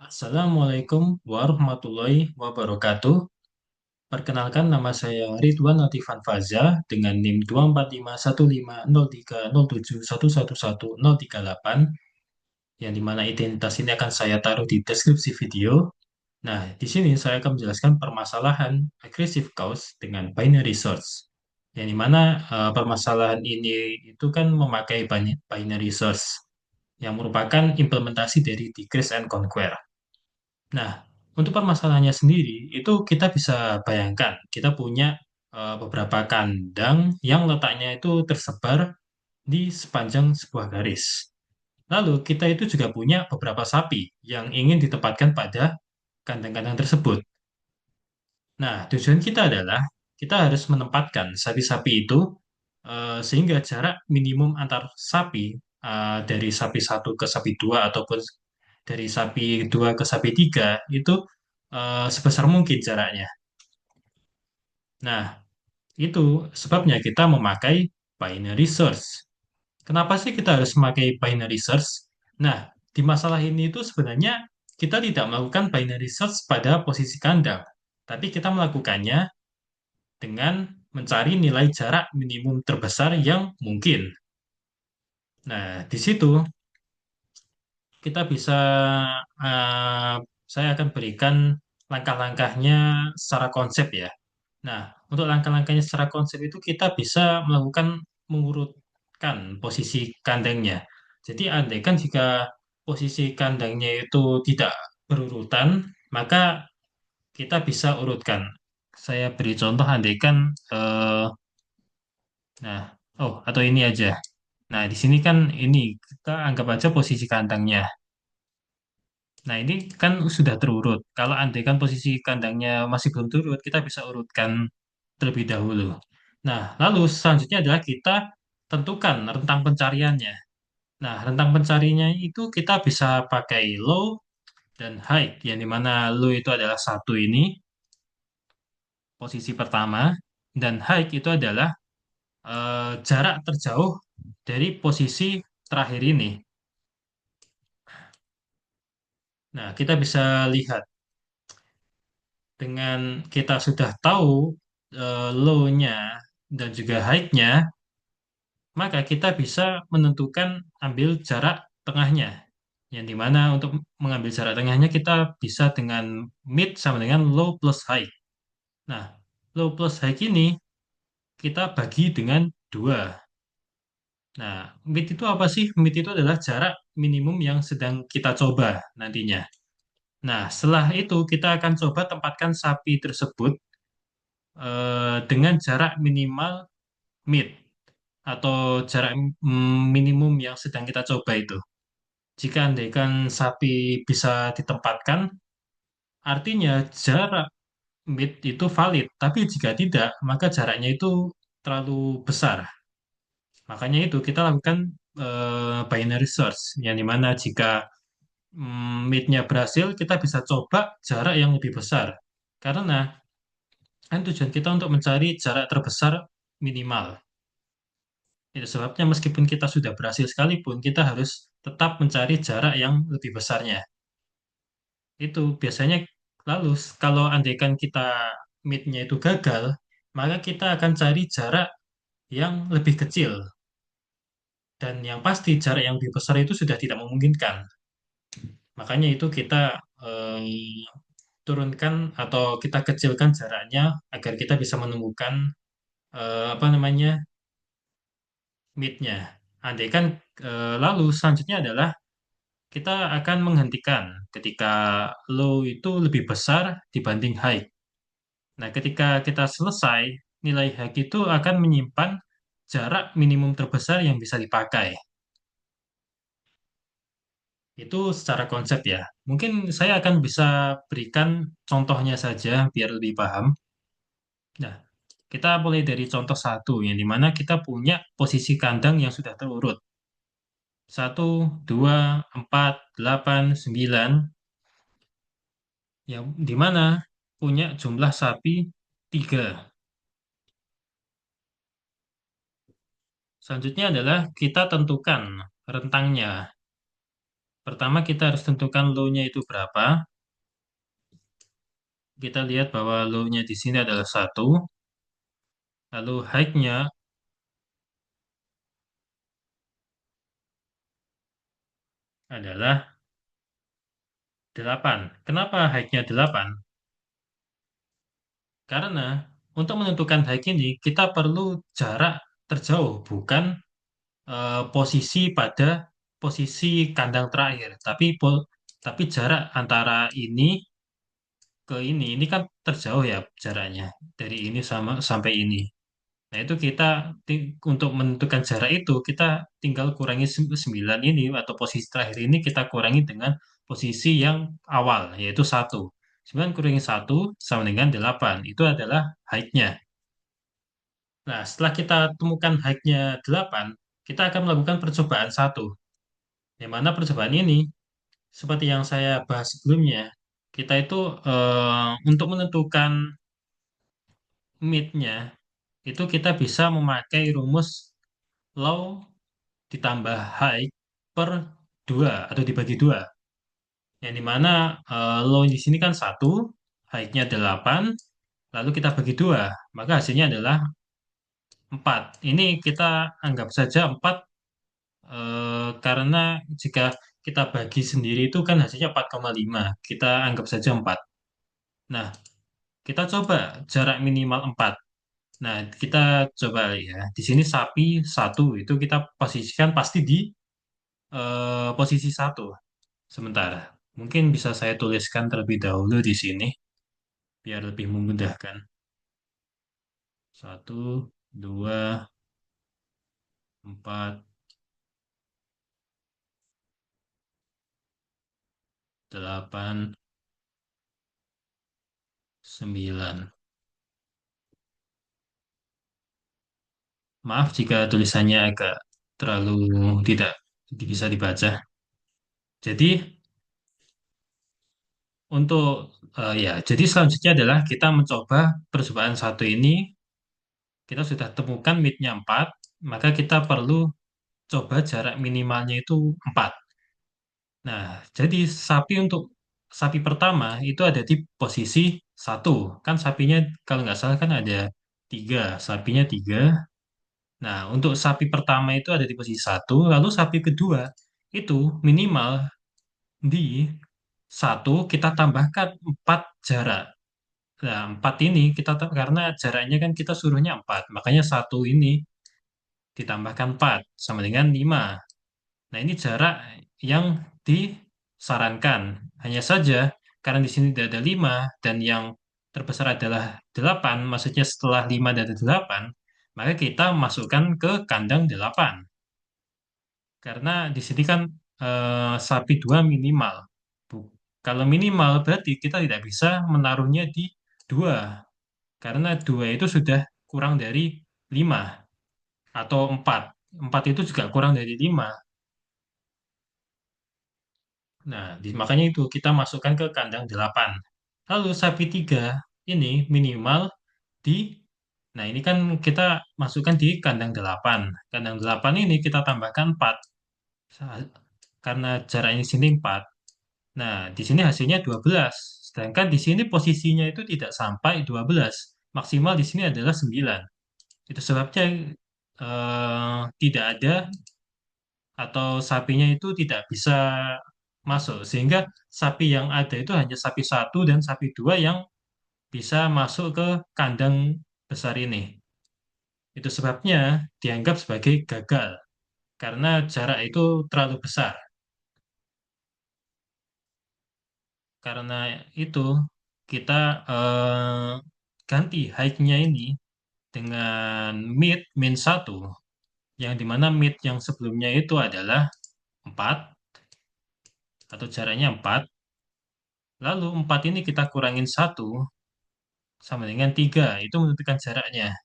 Assalamualaikum warahmatullahi wabarakatuh. Perkenalkan nama saya Ridwan Latifan Faza dengan NIM 245150307111038 yang dimana identitas ini akan saya taruh di deskripsi video. Nah, di sini saya akan menjelaskan permasalahan aggressive cause dengan binary search. Yang dimana permasalahan ini itu kan memakai binary search yang merupakan implementasi dari Decrease and Conquer. Nah, untuk permasalahannya sendiri, itu kita bisa bayangkan, kita punya beberapa kandang yang letaknya itu tersebar di sepanjang sebuah garis. Lalu, kita itu juga punya beberapa sapi yang ingin ditempatkan pada kandang-kandang tersebut. Nah, tujuan kita adalah kita harus menempatkan sapi-sapi itu sehingga jarak minimum antar sapi dari sapi satu ke sapi dua ataupun dari sapi dua ke sapi tiga itu sebesar mungkin jaraknya. Nah, itu sebabnya kita memakai binary search. Kenapa sih kita harus memakai binary search? Nah, di masalah ini itu sebenarnya kita tidak melakukan binary search pada posisi kandang, tapi kita melakukannya dengan mencari nilai jarak minimum terbesar yang mungkin. Nah, di situ kita bisa, eh, saya akan berikan langkah-langkahnya secara konsep ya. Nah, untuk langkah-langkahnya secara konsep itu kita bisa melakukan mengurutkan posisi kandangnya. Jadi, andaikan jika posisi kandangnya itu tidak berurutan, maka kita bisa urutkan. Saya beri contoh, andaikan, nah, oh, atau ini aja. Nah, di sini kan ini kita anggap aja posisi kandangnya. Nah, ini kan sudah terurut. Kalau andaikan posisi kandangnya masih belum terurut, kita bisa urutkan terlebih dahulu. Nah, lalu selanjutnya adalah kita tentukan rentang pencariannya. Nah, rentang pencariannya itu kita bisa pakai low dan high, yang dimana low itu adalah satu ini, posisi pertama, dan high itu adalah jarak terjauh dari posisi terakhir ini. Nah, kita bisa lihat dengan kita sudah tahu low-nya dan juga high-nya, maka kita bisa menentukan ambil jarak tengahnya. Yang dimana untuk mengambil jarak tengahnya kita bisa dengan mid sama dengan low plus high. Nah, low plus high ini kita bagi dengan dua. Nah, mid itu apa sih? Mid itu adalah jarak minimum yang sedang kita coba nantinya. Nah, setelah itu kita akan coba tempatkan sapi tersebut dengan jarak minimal mid atau jarak minimum yang sedang kita coba itu. Jika andaikan sapi bisa ditempatkan, artinya jarak mid itu valid. Tapi jika tidak, maka jaraknya itu terlalu besar. Makanya itu kita lakukan binary search, yang dimana jika mid-nya berhasil, kita bisa coba jarak yang lebih besar. Karena kan tujuan kita untuk mencari jarak terbesar minimal. Itu sebabnya meskipun kita sudah berhasil sekalipun, kita harus tetap mencari jarak yang lebih besarnya. Itu biasanya lalu kalau andaikan kita mid-nya itu gagal, maka kita akan cari jarak yang lebih kecil. Dan yang pasti jarak yang lebih besar itu sudah tidak memungkinkan. Makanya itu kita turunkan atau kita kecilkan jaraknya agar kita bisa menemukan apa namanya mid-nya. Andaikan lalu selanjutnya adalah kita akan menghentikan ketika low itu lebih besar dibanding high. Nah, ketika kita selesai, nilai high itu akan menyimpan jarak minimum terbesar yang bisa dipakai. Itu secara konsep ya. Mungkin saya akan bisa berikan contohnya saja biar lebih paham. Nah, kita mulai dari contoh satu, yang dimana kita punya posisi kandang yang sudah terurut. Satu, dua, empat, delapan, sembilan, yang dimana punya jumlah sapi tiga. Selanjutnya adalah kita tentukan rentangnya. Pertama kita harus tentukan low-nya itu berapa. Kita lihat bahwa low-nya di sini adalah satu, lalu high-nya adalah 8. Kenapa high-nya 8? Karena untuk menentukan high ini kita perlu jarak terjauh, bukan posisi pada posisi kandang terakhir, tapi jarak antara ini ke ini kan terjauh ya jaraknya dari ini sama sampai ini. Nah, itu untuk menentukan jarak itu kita tinggal kurangi 9 ini atau posisi terakhir ini kita kurangi dengan posisi yang awal yaitu satu. 9 kurangi satu sama dengan 8. Itu adalah height-nya. Nah, setelah kita temukan height-nya 8, kita akan melakukan percobaan satu. Yang mana percobaan ini seperti yang saya bahas sebelumnya, kita itu untuk menentukan mid-nya itu kita bisa memakai rumus low ditambah high per 2 atau dibagi 2. Yang dimana low di sini kan satu, high-nya 8, lalu kita bagi 2, maka hasilnya adalah 4. Ini kita anggap saja 4 karena jika kita bagi sendiri itu kan hasilnya 4,5. Kita anggap saja 4. Nah, kita coba jarak minimal 4. Nah, kita coba ya. Di sini sapi satu itu kita posisikan pasti di posisi satu. Sementara, mungkin bisa saya tuliskan terlebih dahulu di sini biar lebih memudahkan. Satu, dua, empat, 8, 9. Maaf jika tulisannya agak terlalu tidak bisa dibaca. Jadi untuk jadi selanjutnya adalah kita mencoba percobaan satu ini. Kita sudah temukan mid-nya 4, maka kita perlu coba jarak minimalnya itu 4. Nah, jadi untuk sapi pertama itu ada di posisi satu. Kan sapinya kalau nggak salah kan ada tiga, sapinya tiga. Nah, untuk sapi pertama itu ada di posisi satu, lalu sapi kedua itu minimal di satu kita tambahkan 4 jarak. Nah, 4 ini karena jaraknya kan kita suruhnya 4, makanya satu ini ditambahkan 4 sama dengan 5. Nah, ini jarak yang disarankan. Hanya saja, karena di sini tidak ada 5 dan yang terbesar adalah 8, maksudnya setelah 5 dan 8, maka kita masukkan ke kandang 8. Karena di sini kan sapi 2 minimal. Bu- Kalau minimal berarti kita tidak bisa menaruhnya di 2, karena 2 itu sudah kurang dari 5 atau 4. 4 itu juga kurang dari 5. Nah, makanya itu kita masukkan ke kandang 8. Lalu sapi 3 ini minimal di, nah ini kan kita masukkan di kandang 8. Kandang 8 ini kita tambahkan 4. Sa- Karena jaraknya di sini 4. Nah, di sini hasilnya 12. Sedangkan di sini posisinya itu tidak sampai 12. Maksimal di sini adalah 9. Itu sebabnya tidak ada atau sapinya itu tidak bisa masuk. Sehingga sapi yang ada itu hanya sapi satu dan sapi dua yang bisa masuk ke kandang besar ini. Itu sebabnya dianggap sebagai gagal karena jarak itu terlalu besar. Karena itu kita ganti height-nya ini dengan min satu, yang dimana mid yang sebelumnya itu adalah 4 atau jaraknya 4. Lalu 4 ini kita kurangin satu sama dengan 3. Itu menentukan jaraknya.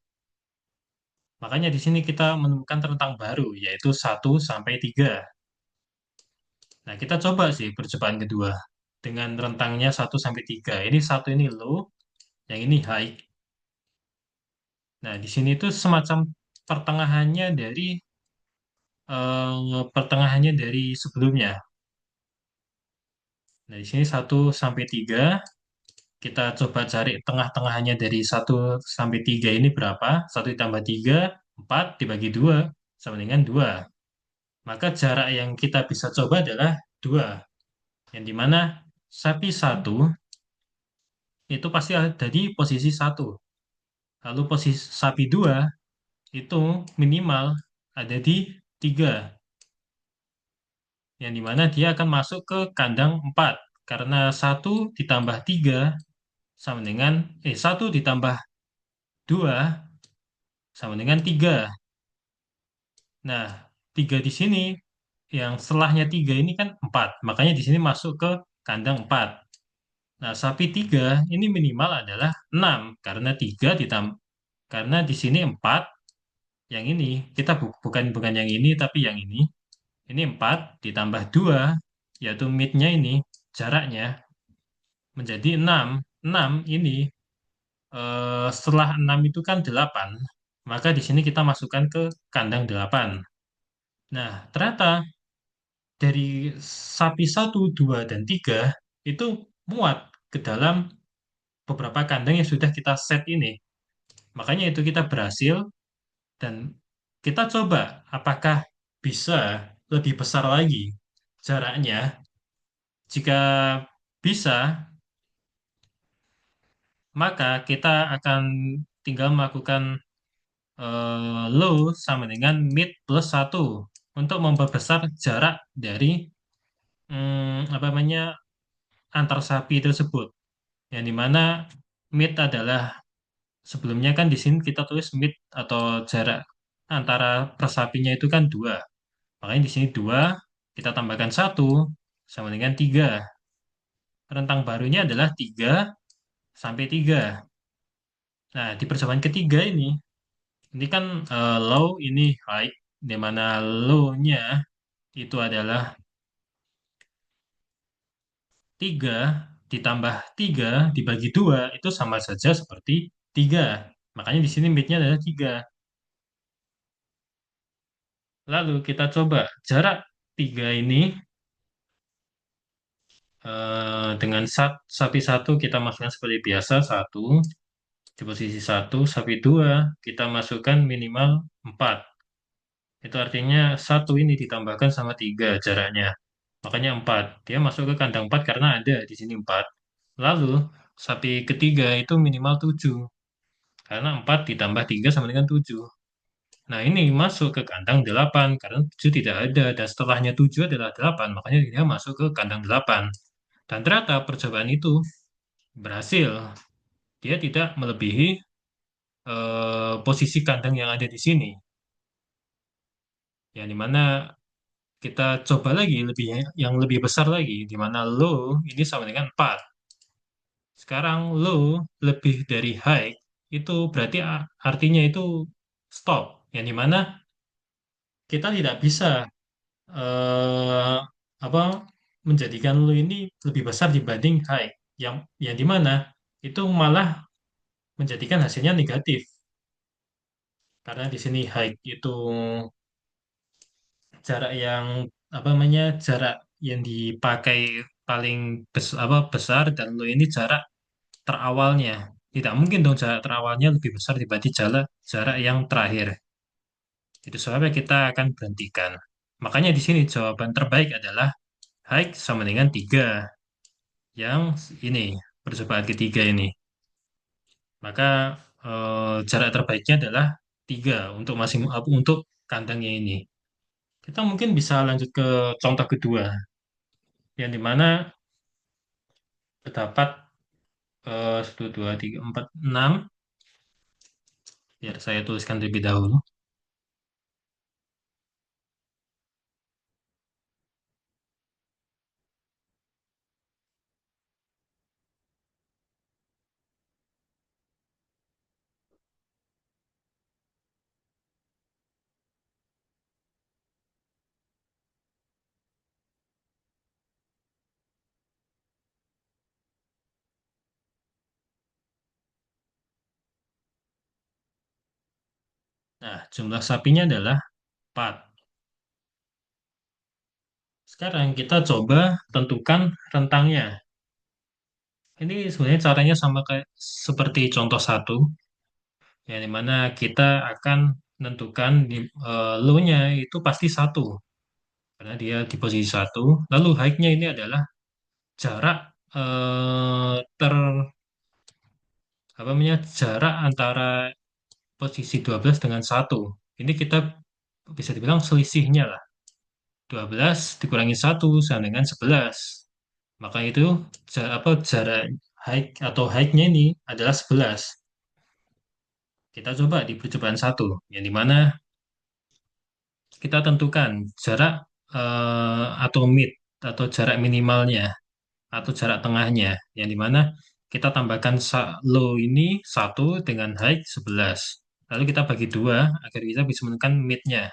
Makanya di sini kita menemukan rentang baru, yaitu 1 sampai 3. Nah, kita coba sih percobaan kedua. Dengan rentangnya 1 sampai 3. Ini satu ini low, yang ini high. Nah, di sini itu semacam pertengahannya dari pertengahannya dari sebelumnya. Nah, di sini 1 sampai 3. Kita coba cari tengah-tengahnya dari 1 sampai 3 ini berapa? 1 ditambah 3, 4 dibagi 2, sama dengan 2. Maka jarak yang kita bisa coba adalah 2. Yang dimana sapi satu itu pasti ada di posisi 1. Lalu posisi sapi 2 itu minimal ada di 3. Yang dimana dia akan masuk ke kandang 4. Karena 1 ditambah 3 sama dengan 1 ditambah 2 sama dengan 3. Nah, 3 di sini yang setelahnya 3 ini kan 4. Makanya di sini masuk ke kandang 4. Nah, sapi 3 ini minimal adalah 6 karena 3 ditambah, karena di sini 4, yang ini kita bukan yang ini tapi yang ini. Ini 4 ditambah 2 yaitu midnya ini jaraknya menjadi 6. 6 ini setelah 6 itu kan 8. Maka di sini kita masukkan ke kandang 8. Nah, ternyata dari sapi 1, 2, dan 3 itu muat ke dalam beberapa kandang yang sudah kita set ini. Makanya itu kita berhasil dan kita coba apakah bisa lebih besar lagi jaraknya. Jika bisa, maka kita akan tinggal melakukan low sama dengan mid plus 1 untuk memperbesar jarak dari apa namanya antar sapi tersebut. Yang dimana mid adalah sebelumnya kan di sini kita tulis mid atau jarak antara per sapinya itu kan 2. Makanya di sini 2 kita tambahkan 1 sama dengan 3. Rentang barunya adalah 3 sampai 3. Nah, di percobaan ketiga ini kan low, ini high, di mana low-nya itu adalah 3 ditambah 3 dibagi 2 itu sama saja seperti 3. Makanya di sini mid-nya adalah 3. Lalu kita coba jarak 3 ini dengan sapi satu kita masukkan seperti biasa, satu di posisi satu, sapi 2 kita masukkan minimal 4. Itu artinya satu ini ditambahkan sama 3 jaraknya. Makanya 4. Dia masuk ke kandang 4 karena ada di sini 4. Lalu sapi ketiga itu minimal 7. Karena 4 ditambah 3 sama dengan 7. Nah, ini masuk ke kandang 8 karena 7 tidak ada dan setelahnya 7 adalah 8, makanya dia masuk ke kandang 8. Dan ternyata percobaan itu berhasil. Dia tidak melebihi posisi kandang yang ada di sini. Yang dimana kita coba lagi yang lebih besar lagi, di mana low ini sama dengan 4. Sekarang low lebih dari high, itu berarti artinya itu stop. Yang dimana kita tidak bisa eh, apa menjadikan lu ini lebih besar dibanding high, yang dimana itu malah menjadikan hasilnya negatif karena di sini high itu jarak yang jarak yang dipakai paling besar dan lu ini jarak terawalnya. Tidak mungkin dong jarak terawalnya lebih besar dibanding jarak yang terakhir. Itu sebabnya kita akan berhentikan. Makanya di sini jawaban terbaik adalah high sama dengan 3. Yang ini, percobaan ketiga ini. Maka jarak terbaiknya adalah 3 untuk masing untuk kandangnya ini. Kita mungkin bisa lanjut ke contoh kedua, yang dimana terdapat 1, 2, 3, 4, 6. Biar saya tuliskan terlebih dahulu. Nah, jumlah sapinya adalah 4. Sekarang kita coba tentukan rentangnya. Ini sebenarnya caranya sama kayak seperti contoh satu, yang dimana kita akan menentukan di low-nya itu pasti satu, karena dia di posisi satu. Lalu high-nya ini adalah jarak ter apa namanya jarak antara posisi 12 dengan satu. Ini kita bisa dibilang selisihnya lah. 12 dikurangi satu sama dengan 11. Maka itu jarak high atau height-nya ini adalah 11. Kita coba di percobaan satu, yang dimana kita tentukan jarak atau mid atau jarak minimalnya atau jarak tengahnya, yang dimana kita tambahkan low ini satu dengan high 11. Lalu kita bagi dua agar kita bisa menemukan mid-nya,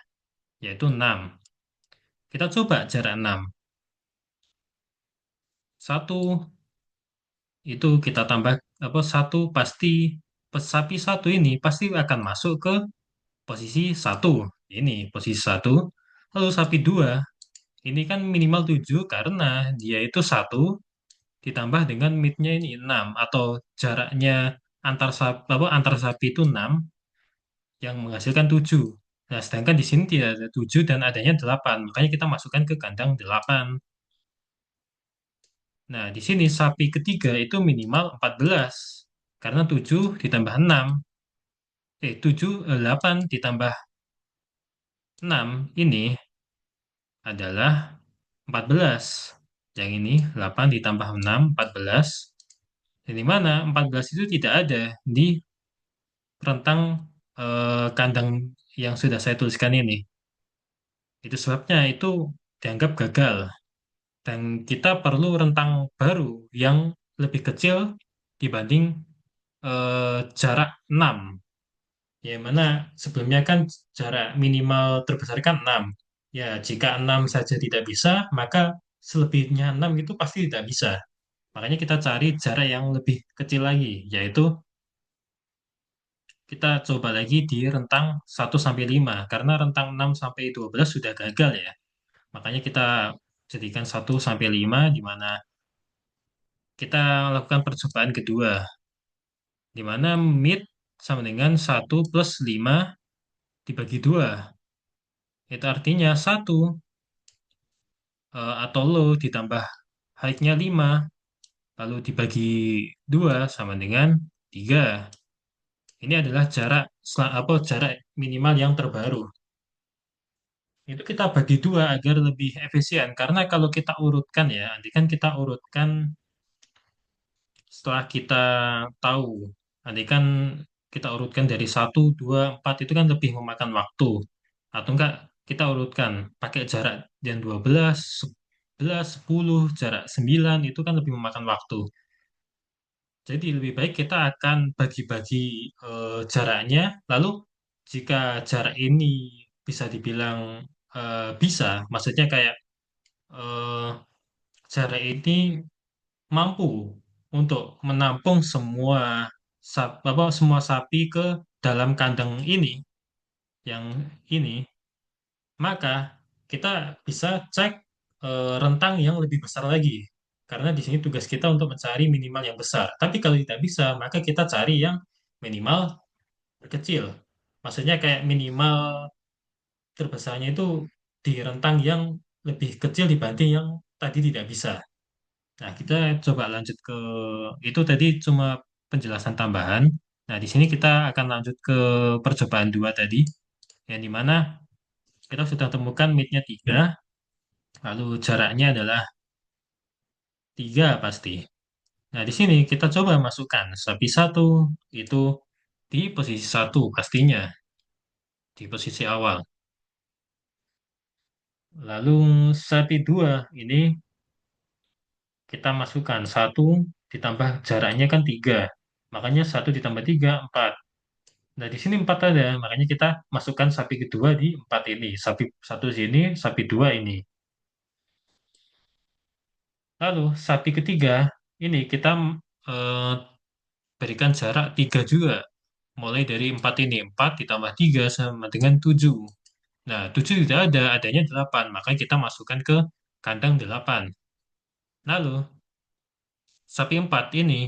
yaitu 6. Kita coba jarak 6. Satu itu kita tambah apa satu pasti sapi satu ini pasti akan masuk ke posisi satu. Ini posisi satu. Lalu sapi dua ini kan minimal 7 karena dia itu satu ditambah dengan midnya ini 6 atau jaraknya antar sapi itu 6 yang menghasilkan 7. Nah, sedangkan di sini tidak ada 7 dan adanya 8. Makanya kita masukkan ke kandang 8. Nah, di sini sapi ketiga itu minimal 14. Karena 7 ditambah 6. 8 ditambah 6 ini adalah 14. Yang ini 8 ditambah 6, 14. Di mana 14 itu tidak ada di rentang kandang yang sudah saya tuliskan ini. Itu sebabnya itu dianggap gagal. Dan kita perlu rentang baru yang lebih kecil dibanding jarak 6. Ya, mana sebelumnya kan jarak minimal terbesar kan 6. Ya, jika 6 saja tidak bisa, maka selebihnya 6 itu pasti tidak bisa. Makanya kita cari jarak yang lebih kecil lagi, yaitu kita coba lagi di rentang 1 sampai 5 karena rentang 6 sampai 12 sudah gagal ya. Makanya kita jadikan 1 sampai 5 di mana kita lakukan percobaan kedua di mana mid sama dengan 1 plus 5 dibagi 2. Itu artinya 1 atau low ditambah height-nya 5 lalu dibagi 2 sama dengan 3. Ini adalah jarak minimal yang terbaru. Itu kita bagi dua agar lebih efisien. Karena kalau kita urutkan ya, nanti kan kita urutkan setelah kita tahu. Nanti kan kita urutkan dari 1, 2, 4 itu kan lebih memakan waktu. Atau enggak kita urutkan pakai jarak yang 12, 11, 10, jarak 9 itu kan lebih memakan waktu. Jadi lebih baik kita akan bagi-bagi jaraknya. Lalu jika jarak ini bisa dibilang bisa, maksudnya kayak eh, jarak ini mampu untuk menampung semua sapi ke dalam kandang ini, yang ini, maka kita bisa cek rentang yang lebih besar lagi. Karena di sini tugas kita untuk mencari minimal yang besar. Tapi kalau tidak bisa, maka kita cari yang minimal terkecil. Maksudnya kayak minimal terbesarnya itu di rentang yang lebih kecil dibanding yang tadi tidak bisa. Nah, kita coba lanjut ke itu tadi cuma penjelasan tambahan. Nah, di sini kita akan lanjut ke percobaan dua tadi, yang dimana kita sudah temukan mid-nya 3, lalu jaraknya adalah 3 pasti. Nah, di sini kita coba masukkan sapi satu itu di posisi satu pastinya, di posisi awal. Lalu sapi dua ini kita masukkan satu ditambah jaraknya kan 3. Makanya 1 ditambah 3, 4. Nah, di sini 4 ada, makanya kita masukkan sapi kedua di 4 ini. Sapi satu sini, sapi dua ini. Lalu sapi ketiga, ini kita eh, berikan jarak 3 juga. Mulai dari 4 ini, 4 ditambah 3 sama dengan 7. Nah, 7 tidak ada, adanya 8. Makanya kita masukkan ke kandang 8. Lalu, sapi 4 ini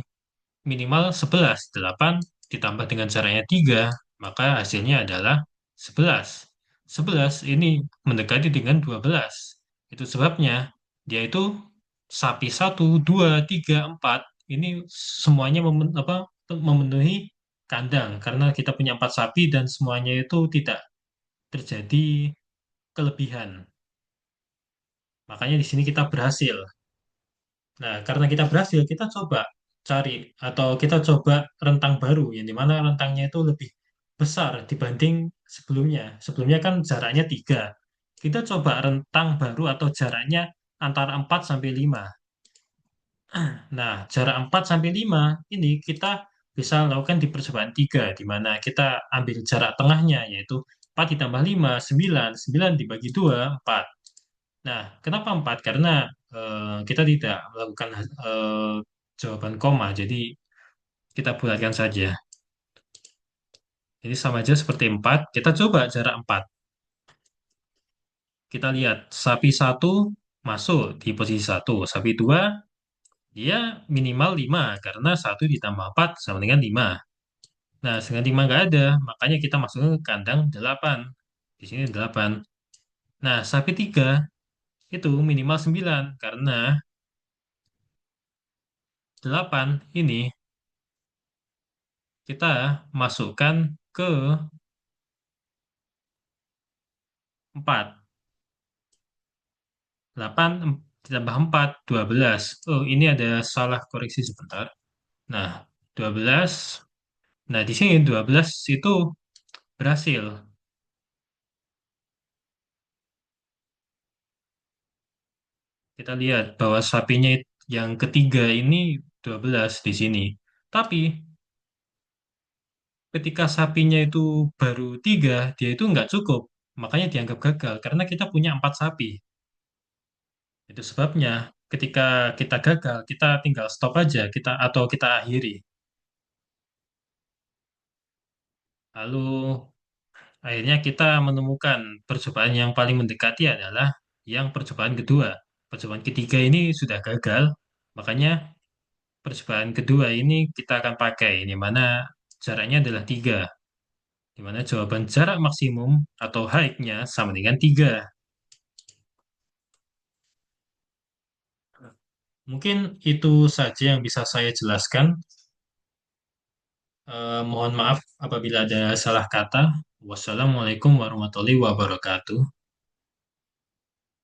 minimal 11. 8 ditambah dengan caranya 3, maka hasilnya adalah 11. 11 ini mendekati dengan 12. Itu sebabnya dia itu sapi 1, 2, 3, 4 ini semuanya memenuhi kandang karena kita punya 4 sapi dan semuanya itu tidak terjadi kelebihan. Makanya di sini kita berhasil. Nah, karena kita berhasil, kita coba cari atau kita coba rentang baru, yang dimana rentangnya itu lebih besar dibanding sebelumnya. Sebelumnya kan jaraknya 3. Kita coba rentang baru atau jaraknya antara 4 sampai 5. Nah, jarak 4 sampai 5 ini kita bisa lakukan di percobaan 3, di mana kita ambil jarak tengahnya, yaitu 4 ditambah 5, 9. 9 dibagi 2, 4. Nah, kenapa 4? Karena kita tidak melakukan jawaban koma, jadi kita bulatkan saja. Jadi sama aja seperti 4. Kita coba jarak 4. Kita lihat sapi 1 masuk di posisi 1. Sapi 2 dia minimal 5 karena 1 ditambah 4 sama dengan 5. Nah, dengan 5 nggak ada, makanya kita masuk ke kandang 8. Di sini 8. Nah, sapi 3 itu minimal 9 karena 8 ini kita masukkan ke 4. 8 ditambah 4, 12. Oh, ini ada salah koreksi sebentar. Nah, 12. Nah, di sini 12 itu berhasil. Kita lihat bahwa sapinya yang ketiga ini 12 di sini. Tapi ketika sapinya itu baru 3, dia itu nggak cukup. Makanya dianggap gagal karena kita punya 4 sapi. Itu sebabnya ketika kita gagal, kita tinggal stop aja, atau kita akhiri. Lalu akhirnya kita menemukan percobaan yang paling mendekati adalah yang percobaan kedua. Percobaan ketiga ini sudah gagal, makanya percobaan kedua ini kita akan pakai, di mana jaraknya adalah 3, di mana jawaban jarak maksimum atau height-nya sama dengan 3. Mungkin itu saja yang bisa saya jelaskan. Mohon maaf apabila ada salah kata. Wassalamualaikum warahmatullahi wabarakatuh.